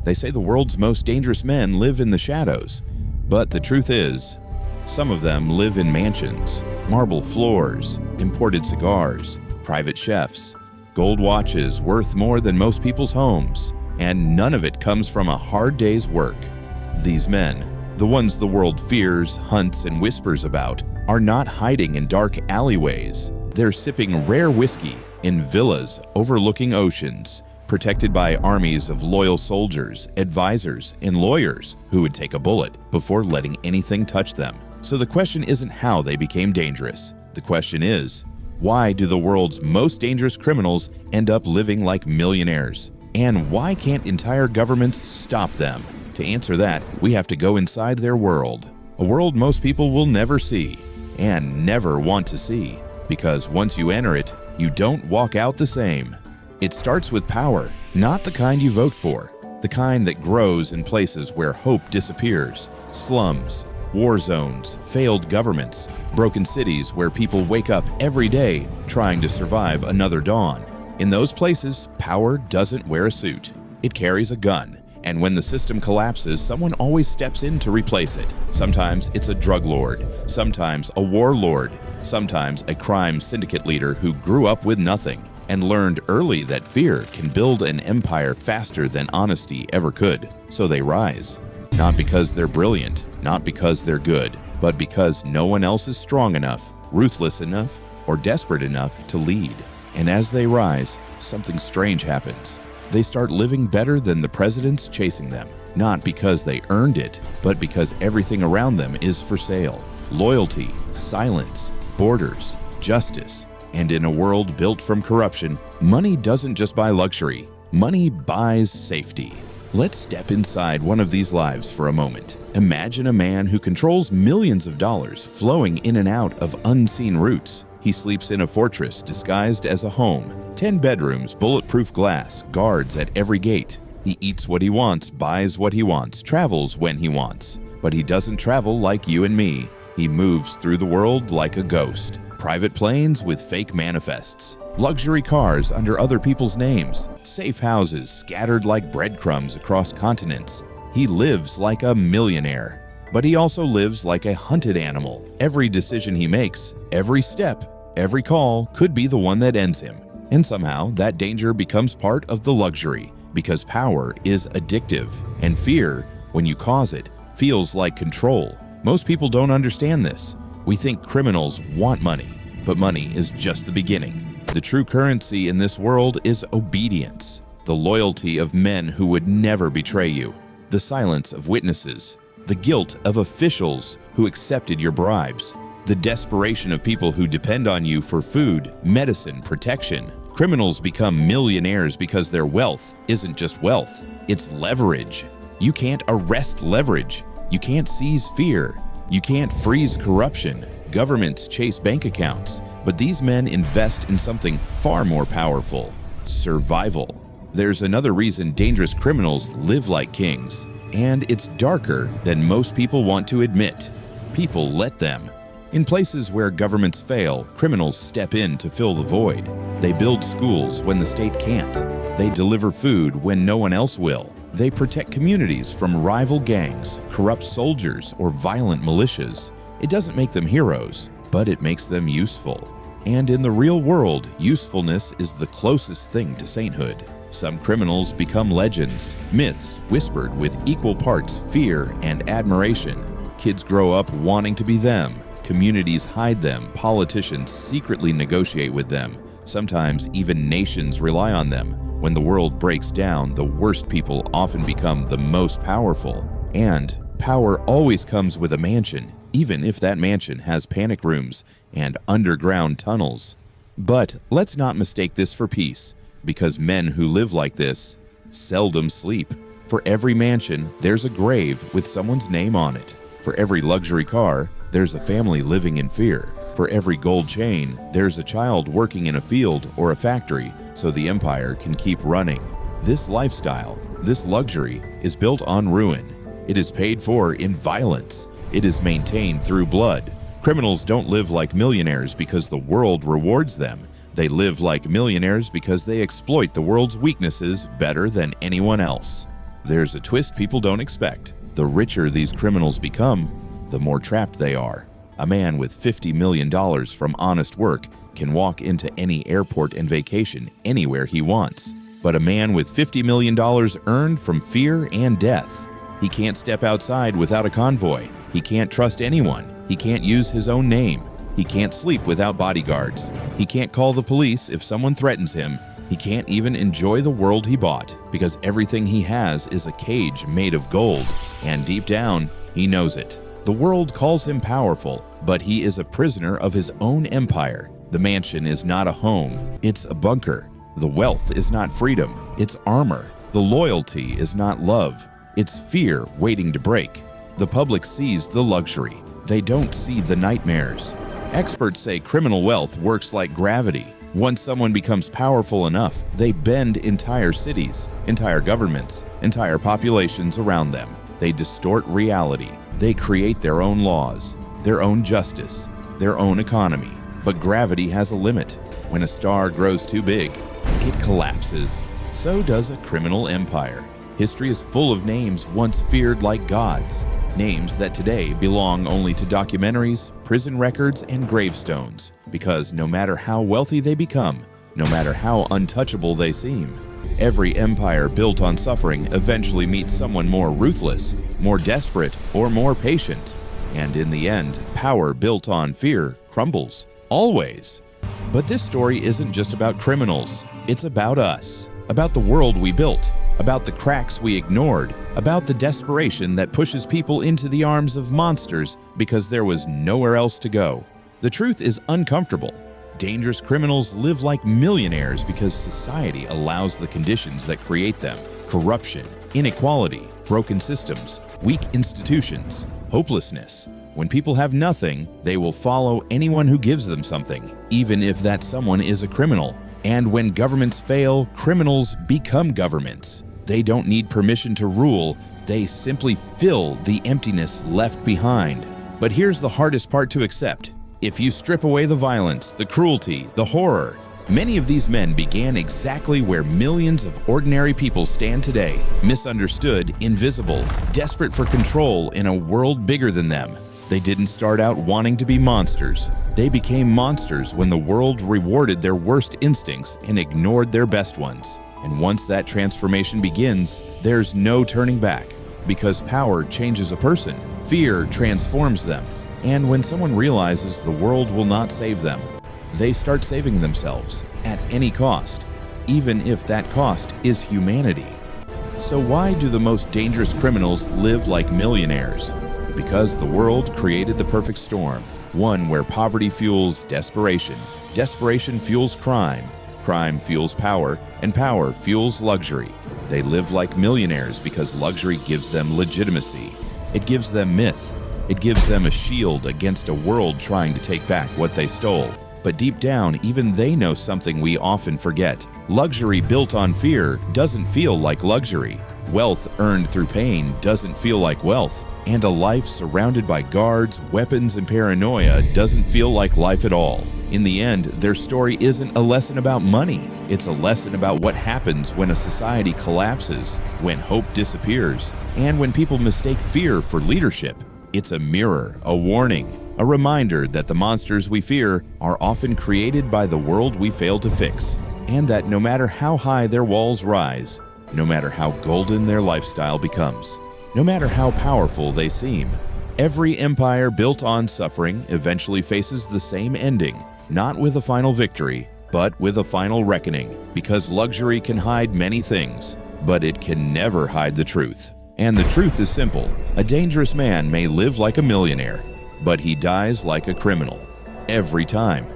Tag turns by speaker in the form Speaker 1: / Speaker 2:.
Speaker 1: They say the world's most dangerous men live in the shadows. But the truth is, some of them live in mansions, marble floors, imported cigars, private chefs, gold watches worth more than most people's homes, and none of it comes from a hard day's work. These men, the ones the world fears, hunts, and whispers about, are not hiding in dark alleyways. They're sipping rare whiskey in villas overlooking oceans, protected by armies of loyal soldiers, advisors, and lawyers who would take a bullet before letting anything touch them. So the question isn't how they became dangerous. The question is, why do the world's most dangerous criminals end up living like millionaires? And why can't entire governments stop them? To answer that, we have to go inside their world. A world most people will never see and never want to see, because once you enter it, you don't walk out the same. It starts with power, not the kind you vote for, the kind that grows in places where hope disappears, slums, war zones, failed governments, broken cities where people wake up every day trying to survive another dawn. In those places, power doesn't wear a suit. It carries a gun, and when the system collapses, someone always steps in to replace it. Sometimes it's a drug lord, sometimes a warlord, sometimes a crime syndicate leader who grew up with nothing and learned early that fear can build an empire faster than honesty ever could. So they rise. Not because they're brilliant, not because they're good, but because no one else is strong enough, ruthless enough, or desperate enough to lead. And as they rise, something strange happens. They start living better than the presidents chasing them, not because they earned it, but because everything around them is for sale. Loyalty, silence, borders, justice. And in a world built from corruption, money doesn't just buy luxury, money buys safety. Let's step inside one of these lives for a moment. Imagine a man who controls millions of dollars flowing in and out of unseen routes. He sleeps in a fortress disguised as a home. 10 bedrooms, bulletproof glass, guards at every gate. He eats what he wants, buys what he wants, travels when he wants. But he doesn't travel like you and me. He moves through the world like a ghost. Private planes with fake manifests, luxury cars under other people's names, safe houses scattered like breadcrumbs across continents. He lives like a millionaire, but he also lives like a hunted animal. Every decision he makes, every step, every call could be the one that ends him. And somehow that danger becomes part of the luxury, because power is addictive, and fear, when you cause it, feels like control. Most people don't understand this. We think criminals want money, but money is just the beginning. The true currency in this world is obedience, the loyalty of men who would never betray you, the silence of witnesses, the guilt of officials who accepted your bribes, the desperation of people who depend on you for food, medicine, protection. Criminals become millionaires because their wealth isn't just wealth, it's leverage. You can't arrest leverage. You can't seize fear. You can't freeze corruption. Governments chase bank accounts, but these men invest in something far more powerful: survival. There's another reason dangerous criminals live like kings, and it's darker than most people want to admit. People let them. In places where governments fail, criminals step in to fill the void. They build schools when the state can't. They deliver food when no one else will. They protect communities from rival gangs, corrupt soldiers, or violent militias. It doesn't make them heroes, but it makes them useful. And in the real world, usefulness is the closest thing to sainthood. Some criminals become legends, myths whispered with equal parts fear and admiration. Kids grow up wanting to be them. Communities hide them. Politicians secretly negotiate with them. Sometimes even nations rely on them. When the world breaks down, the worst people often become the most powerful. And power always comes with a mansion, even if that mansion has panic rooms and underground tunnels. But let's not mistake this for peace, because men who live like this seldom sleep. For every mansion, there's a grave with someone's name on it. For every luxury car, there's a family living in fear. For every gold chain, there's a child working in a field or a factory so the empire can keep running. This lifestyle, this luxury, is built on ruin. It is paid for in violence. It is maintained through blood. Criminals don't live like millionaires because the world rewards them. They live like millionaires because they exploit the world's weaknesses better than anyone else. there's a twist people don't expect. The richer these criminals become, the more trapped they are. A man with $50 million from honest work can walk into any airport and vacation anywhere he wants. But a man with $50 million earned from fear and death, he can't step outside without a convoy. He can't trust anyone. He can't use his own name. He can't sleep without bodyguards. He can't call the police if someone threatens him. He can't even enjoy the world he bought because everything he has is a cage made of gold. And deep down, he knows it. The world calls him powerful, but he is a prisoner of his own empire. The mansion is not a home, it's a bunker. The wealth is not freedom, it's armor. The loyalty is not love, it's fear waiting to break. The public sees the luxury. They don't see the nightmares. Experts say criminal wealth works like gravity. Once someone becomes powerful enough, they bend entire cities, entire governments, entire populations around them. They distort reality. They create their own laws, their own justice, their own economy. But gravity has a limit. When a star grows too big, it collapses. So does a criminal empire. History is full of names once feared like gods. Names that today belong only to documentaries, prison records, and gravestones. Because no matter how wealthy they become, no matter how untouchable they seem, every empire built on suffering eventually meets someone more ruthless, more desperate, or more patient. And in the end, power built on fear crumbles. Always. But this story isn't just about criminals. It's about us. About the world we built. About the cracks we ignored. About the desperation that pushes people into the arms of monsters because there was nowhere else to go. The truth is uncomfortable. Dangerous criminals live like millionaires because society allows the conditions that create them. Corruption, inequality, broken systems, weak institutions, hopelessness. When people have nothing, they will follow anyone who gives them something, even if that someone is a criminal. And when governments fail, criminals become governments. They don't need permission to rule, they simply fill the emptiness left behind. But here's the hardest part to accept. If you strip away the violence, the cruelty, the horror, many of these men began exactly where millions of ordinary people stand today, misunderstood, invisible, desperate for control in a world bigger than them. They didn't start out wanting to be monsters. They became monsters when the world rewarded their worst instincts and ignored their best ones. And once that transformation begins, there's no turning back. Because power changes a person, fear transforms them. And when someone realizes the world will not save them, they start saving themselves at any cost, even if that cost is humanity. So why do the most dangerous criminals live like millionaires? Because the world created the perfect storm, one where poverty fuels desperation, desperation fuels crime, crime fuels power, and power fuels luxury. They live like millionaires because luxury gives them legitimacy. It gives them myth. It gives them a shield against a world trying to take back what they stole. But deep down, even they know something we often forget. Luxury built on fear doesn't feel like luxury. Wealth earned through pain doesn't feel like wealth. And a life surrounded by guards, weapons, and paranoia doesn't feel like life at all. In the end, their story isn't a lesson about money. It's a lesson about what happens when a society collapses, when hope disappears, and when people mistake fear for leadership. It's a mirror, a warning, a reminder that the monsters we fear are often created by the world we fail to fix, and that no matter how high their walls rise, no matter how golden their lifestyle becomes, no matter how powerful they seem, every empire built on suffering eventually faces the same ending, not with a final victory, but with a final reckoning, because luxury can hide many things, but it can never hide the truth. And the truth is simple. A dangerous man may live like a millionaire, but he dies like a criminal. Every time.